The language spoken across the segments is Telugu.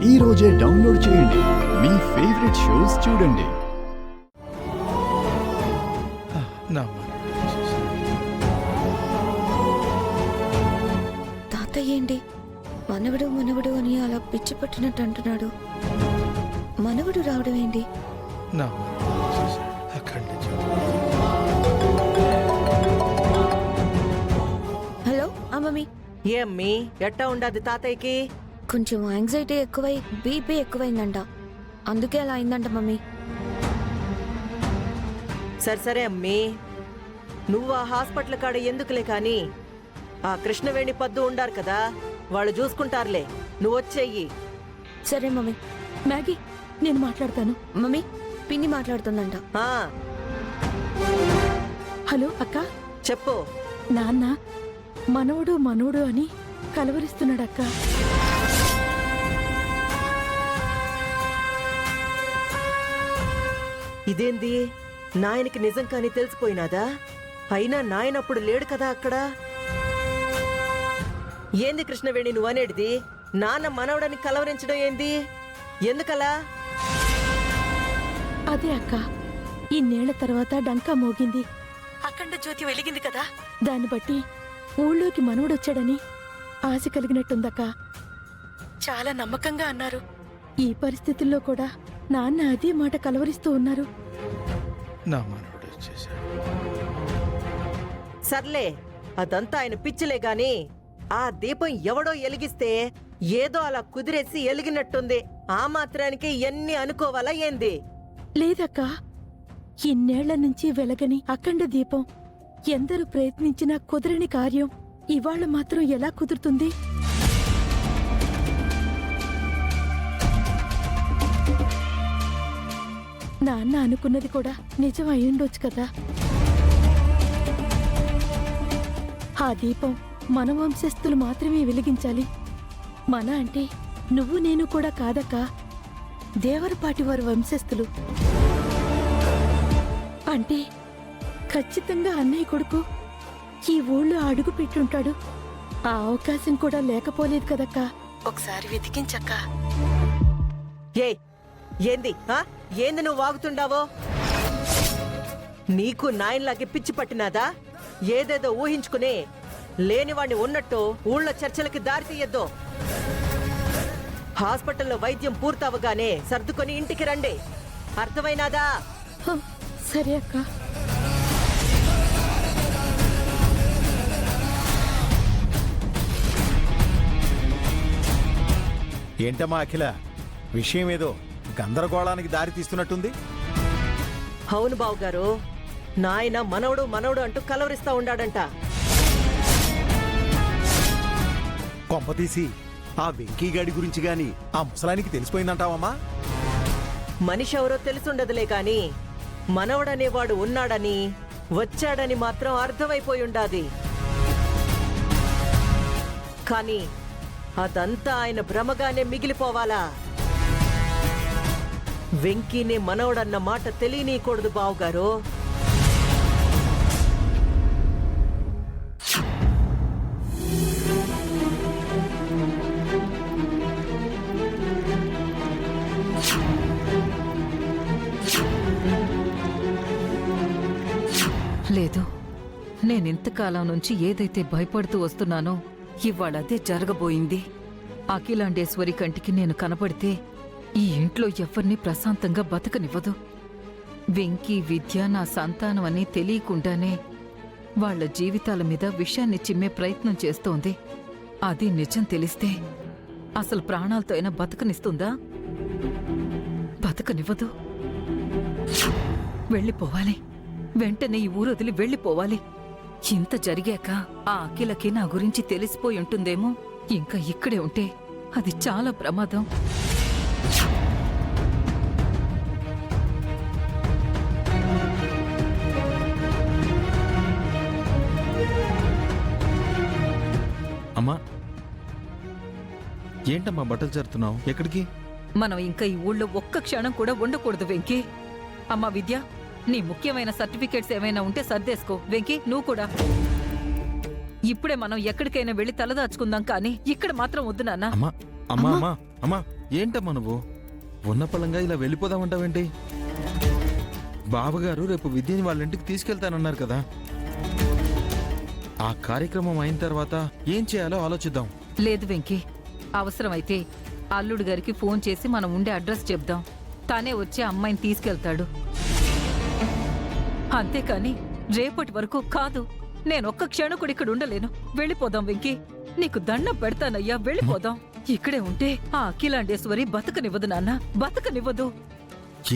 ఈ రోజే డౌన్లోడ్ చేయండి. మీ ఫేవరెట్ షోస్ చూడండి. తాతయ్య ఏంటి మనవడు మనవడు అని అలా పిచ్చి పట్టినట్టు అంటున్నాడు? మనవడు రావడం ఏంటి? హలో అమ్మమ్మి. ఏమ్మీ ఎట్టా ఉండదు తాతయ్యకి? కొంచెం యాంగ్జైటీ ఎక్కువై బీపీ ఎక్కువైందంట, అందుకే అలా అయిందంట మమ్మీ. సరే అమ్మీ, నువ్వు ఆ హాస్పిటల్ కాడ ఎందుకులే కాని ఆ కృష్ణవేణి పద్దు ఉండారు కదా, వాళ్ళు చూసుకుంటారులే, నువ్వు వచ్చేయి. సరే మమ్మీ. మ్యాగీ, నేను మాట్లాడతాను. మమ్మీ, పిన్ని మాట్లాడుతుందంట. హలో అక్క. చెప్పు. నాన్న మనవడు మనవడు అని కలవరిస్తున్నాడక్క. ఇదేంది, నాయనకి నిజం కాని తెలిసిపోయినాదా? అయినా నాయనప్పుడు లేడు కదా అక్కడ. ఏంది కృష్ణవేణి నువ్వు అనేటిది? నాన్న మనవడని కలవరించడం ఏంది? ఎందుకలా? అదే అక్క, ఇన్నేళ్ల తర్వాత డంకా మోగింది, అఖండ జ్యోతి వెలిగింది కదా, దాన్ని బట్టి ఊళ్ళోకి మనవడొచ్చాడని ఆశ కలిగినట్టుందక్క. చాలా నమ్మకంగా అన్నారు. ఈ పరిస్థితుల్లో కూడా నాన్న అదే మాట కలవరిస్తూ ఉన్నారు. సర్లే, అదంతా ఆయన పిచ్చిలే గాని ఆ దీపం ఎవడో ఎలిగిస్తే ఏదో అలా కుదిరేసి ఎలిగినట్టుంది. ఆ మాత్రానికి ఎన్ని అనుకోవాలా ఏంది? లేదక్క, ఇన్నేళ్ల నుంచి వెలగని అఖండ దీపం ఎందరూ ప్రయత్నించినా కుదరని కార్యం ఇవాళ మాత్రం ఎలా కుదురుతుంది? నాన్న అనుకున్నది కూడా నిజం అయ్యుండొచ్చు కదా. ఆ దీపం మన వంశస్థులు మాత్రమే వెలిగించాలి. మన అంటే నువ్వు నేను కూడా కాదక్క, దేవరపాటి వారి వంశస్థులు. అంటే ఖచ్చితంగా అన్నయ్య కొడుకు ఈ ఊళ్ళో అడుగు పెట్టుంటాడు. ఆ అవకాశం కూడా లేకపోలేదు కదక్కా. ఒకసారి వెతికించక్క. ఏంది ఏంది నువ్వు వాగుతుండావో? నీకు నాయనలాగే పిచ్చి పట్టినాదా? ఏదేదో ఊహించుకుని లేనివాణ్ణి ఉన్నట్టు ఊళ్ళో చర్చలకి దారి తీయద్దు. హాస్పిటల్లో వైద్యం పూర్తవగానే సర్దుకొని ఇంటికి రండి, అర్థమైనాదా? సరే అక్క. ఏంటమ్మా అఖిల, విషయం ఏదో గందరగోళానికి దారి తీస్తున్నట్టుంది. అవును బావుగారు, నాయన మనవడు మనవడు అంటూ కలవరిస్తా ఉండాడంట. కొంపతీసి ఆ వెంకీగాడి గురించి గాని ఆ ముసలానికి తెలిసిపోయిందంటావమ్మా? మనిషి ఎవరో తెలిసుండదులే కాని మనవడనేవాడు ఉన్నాడని వచ్చాడని మాత్రం అర్థమైపోయుండాది. కాని అదంతా ఆయన భ్రమగానే మిగిలిపోవాలా? వెంకీనే మనవడన్న మాట తెలియనీయకూడదు బావుగారు. లేదు, నేనింతకాలం నుంచి ఏదైతే భయపడుతూ వస్తున్నానో ఇవాళ అదే జరగబోయింది. అఖిలాండేశ్వరి కంటికి నేను కనపడితే ఈ ఇంట్లో ఎవరిని ప్రశాంతంగా బతకనివ్వదు. వెంకీ విద్య నా సంతానం అని తెలియకుండానే వాళ్ల జీవితాల మీద విషాన్ని చిమ్మే ప్రయత్నం చేస్తోంది. అది నిజం తెలిస్తే అసలు ప్రాణాలతో అయినా బతకనిస్తుందా? బతకనివ్వదు. వెళ్ళిపోవాలి, వెంటనే ఈ ఊరు వదిలి వెళ్ళిపోవాలి. ఇంత జరిగాక ఆ అఖిలకి నా గురించి తెలిసిపోయి ఉంటుందేమో. ఇంకా ఇక్కడే ఉంటే అది చాలా ప్రమాదం. అమ్మా, ఏంటమ్మా బట్టలు జరుతున్నావు? ఎక్కడికి? మనం ఇంకా ఈ ఊళ్ళో ఒక్క క్షణం కూడా ఉండకూడదు వెంకీ. అమ్మా విద్య, నీ ముఖ్యమైన సర్టిఫికేట్స్ ఏమైనా ఉంటే సర్దేసుకో. వెంకీ, నువ్వు కూడా. ఇప్పుడే మనం ఎక్కడికైనా వెళ్ళి తలదాచుకుందాం, కానీ ఇక్కడ మాత్రం వద్దు నాన్న. అమ్మా అమ్మా అమ్మా అమ్మా ఏంటమ్మా నువ్వు ఉన్న పలంగా ఇలా వెళ్ళిపోదామంటావేంటి? బావగారు రేపు విద్యని వాళ్ళ ఇంటికి తీసుకెళ్తానన్నారు కదా. ఆ కార్యక్రమం అయిన తర్వాత ఏం చేయాలో ఆలోచిద్దాం. లేదు వెంకీ, అవసరమైతే అల్లుడు గారికి ఫోన్ చేసి మనం ఉండే అడ్రస్ చెప్దాం. తానే వచ్చి అమ్మాయిని తీసుకెళ్తాడు. అంతేకాని రేపటి వరకు కాదు. నేనొక్క క్షణం కూడా ఇక్కడ ఉండలేను. వెళ్ళిపోదాం వెంకీ, నీకు దండం పెడతానయ్యా, వెళ్ళిపోదాం. ఇక్కడే ఉంటే ఆ అఖిలాండేశ్వరి బతకనివ్వదు నాన్న, బతకనివ్వదు.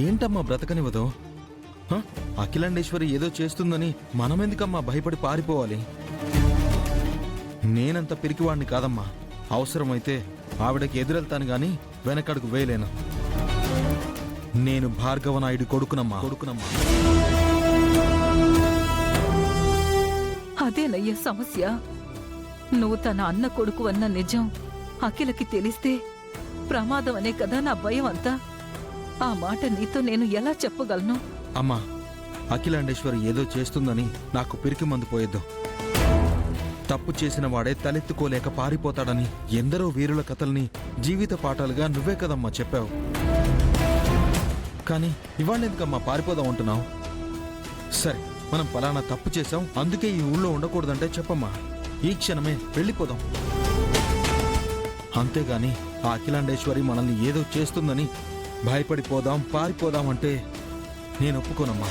ఏంటమ్మా బ్రతకనివ్వదు? హ? అఖిలాండేశ్వరి ఏదో చేస్తుందని మనమెందుకమ్మా భయపడి పారిపోవాలి? నేనంత పిరికివాణ్ణి కాదమ్మా. అవసరమైతే ఆవిడకి ఎదురెళ్తాను గాని వెనకడుగు వేయలేను. నేను భార్గవనాయుడు కొడుకునమ్మా. అదేనయ్యా సమస్య. నువ్వు తన అన్న కొడుకు అన్న నిజం అఖిలకి తెలిస్తే ప్రమాదం అనే కదా నా భయం అంతా. ఆ మాట నీతో నేను ఎలా చెప్పగలను? అమ్మా, అఖిలాండేశ్వరి ఏదో చేస్తుందని నాకు పిరికి మందు పోయొద్దు. తప్పు చేసిన వాడే తలెత్తుకోలేక పారిపోతాడని ఎందరో వీరుల కథల్ని జీవిత పాఠాలుగా నువ్వే కదమ్మా చెప్పావు. కానీ ఇవాళెందుకమ్మా పారిపోదాం అంటున్నావు? సరే, మనం పలానా తప్పు చేశాం, అందుకే ఈ ఊళ్ళో ఉండకూడదంటే చెప్పమ్మా. ఈ క్షణమే వెళ్ళిపోదాం. అంతేగాని ఆ అఖిలాండేశ్వరి మనల్ని ఏదో చేస్తుందని భయపడిపోదాం, పారిపోదాం అంటే నేను ఒప్పుకోనమ్మా.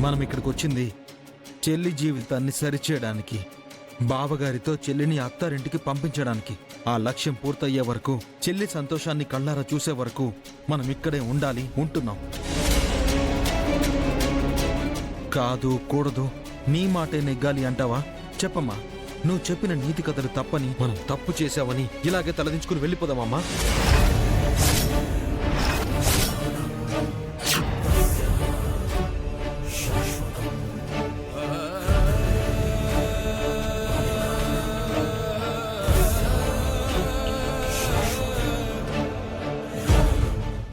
మనం ఇక్కడికి వచ్చింది చెల్లి జీవితాన్ని సరిచేయడానికి, బావగారితో చెల్లిని అత్తారింటికి పంపించడానికి. ఆ లక్ష్యం పూర్తయ్యే వరకు, చెల్లి సంతోషాన్ని కళ్ళారా చూసే వరకు మనం ఇక్కడే ఉండాలి, ఉంటున్నాం. కాదు, కూడదు, నీ మాటే నెగ్గాలి అంటావా? చెప్పమ్మా, నువ్వు చెప్పిన నీతి కథలు తప్పని, మనం తప్పు చేశావని ఇలాగే తలదించుకుని వెళ్ళిపోదామమ్మా.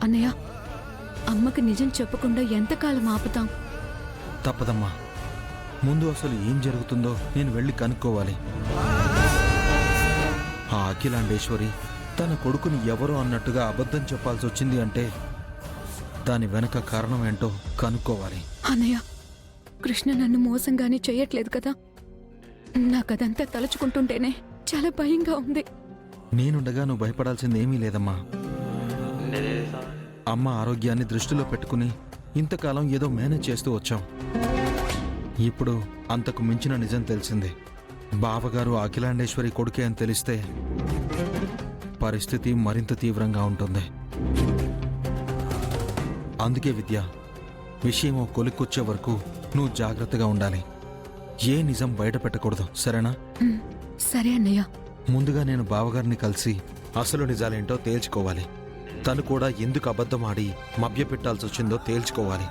అన్నయ్య, అమ్మకి నిజం చెప్పకుండా ఎంతకాలం ఆపుతాం? తప్పదమ్మా. ముందు అసలు ఏం జరుగుతుందో నేను వెళ్ళి కనుక్కోవాలి. ఆ అఖిలాండేశ్వరి తన కొడుకుని ఎవరో అన్నట్టుగా అబద్ధం చెప్పాల్సి వచ్చింది అంటే దాని వెనక కారణం ఏంటో కనుక్కోవాలి. అన్నయ్య, కృష్ణ నన్ను మోసంగానే చెయ్యట్లేదు కదా. నాకదంతా తలుచుకుంటుంటేనే చాలా భయంగా ఉంది. నేనుండగా నువ్వు భయపడాల్సింది ఏమీ లేదమ్మా. అమ్మ ఆరోగ్యాన్ని దృష్టిలో పెట్టుకుని ఇంతకాలం ఏదో మేనేజ్ చేస్తూ వచ్చాం. ఇప్పుడు అంతకు మించిన నిజం తెలిసింది. బావగారు అఖిలాండేశ్వరి కొడుకే అని తెలిస్తే పరిస్థితి మరింత తీవ్రంగా ఉంటుంది. అందుకే విద్య, విషయం కొలిక్కొచ్చే వరకు నువ్వు జాగ్రత్తగా ఉండాలి. ఏ నిజం బయట పెట్టకూడదు, సరేనా? సరే అన్నయ్య. ముందుగా నేను బావగారిని కలిసి అసలు నిజాలేంటో తేల్చుకోవాలి. తను కూడా ఎందుకు అబద్ధం ఆడి మభ్యపెట్టాల్సి వచ్చిందో తేల్చుకోవాలి.